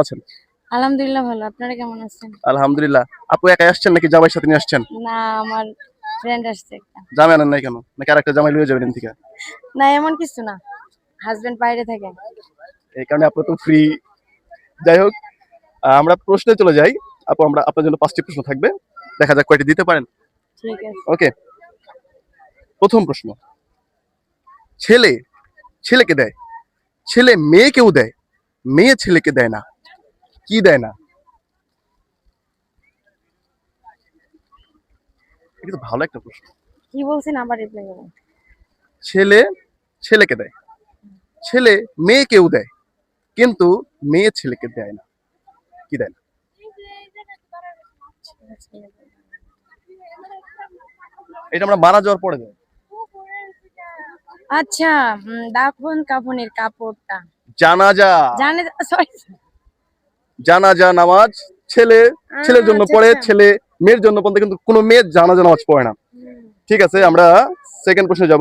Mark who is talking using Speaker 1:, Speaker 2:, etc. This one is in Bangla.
Speaker 1: আছেন?
Speaker 2: আলহামদুলিল্লাহ ভালো। আপনারা কেমন আছেন?
Speaker 1: আলহামদুলিল্লাহ। আপু একাই আসছেন নাকি জামাইয়ের সাথে নিয়ে আসছেন?
Speaker 2: না, আমার ফ্রেন্ড আসছে একটা।
Speaker 1: জামাই আনেন নাই কেন? নাকি আরেকটা জামাই লয়ে যাবেন এখান থেকে?
Speaker 2: না, এমন কিছু না। হাজবেন্ড বাইরে থাকে।
Speaker 1: এই কারণে আপু তো ফ্রি। যাই হোক, আমরা প্রশ্নে চলে যাই। আপু আমরা আপনার জন্য 5টি প্রশ্ন থাকবে। দেখা যাক কয়টি দিতে পারেন।
Speaker 2: ঠিক আছে।
Speaker 1: ওকে। প্রথম প্রশ্ন। ছেলে ছেলেকে দেয়, ছেলে মেয়েকেও দেয়, মেয়ে ছেলেকে দেয় না। কি দেয় না? এটা তো ভালো একটা প্রশ্ন।
Speaker 2: কি বলছেন আবার রিপ্লাই করুন।
Speaker 1: ছেলে ছেলেকে দেয়, ছেলে মেয়েকেও দেয়, কিন্তু মেয়ে ছেলেকে দেয় না। কি দেয় না? এটা আমরা মারা যাওয়ার পরে দেয়।
Speaker 2: আচ্ছা, দাফন কাফনের কাপড়টা।
Speaker 1: জানাজা।
Speaker 2: জানে, সরি।
Speaker 1: জানাজা নামাজ ছেলে ছেলের জন্য
Speaker 2: আচ্ছা
Speaker 1: পড়ে,
Speaker 2: আচ্ছা।
Speaker 1: ছেলে মেয়ের জন্য পড়ে, কিন্তু কোনো মেয়ে জানাজা নামাজ পড়ে না। ঠিক আছে, আমরা সেকেন্ড প্রশ্নে যাব।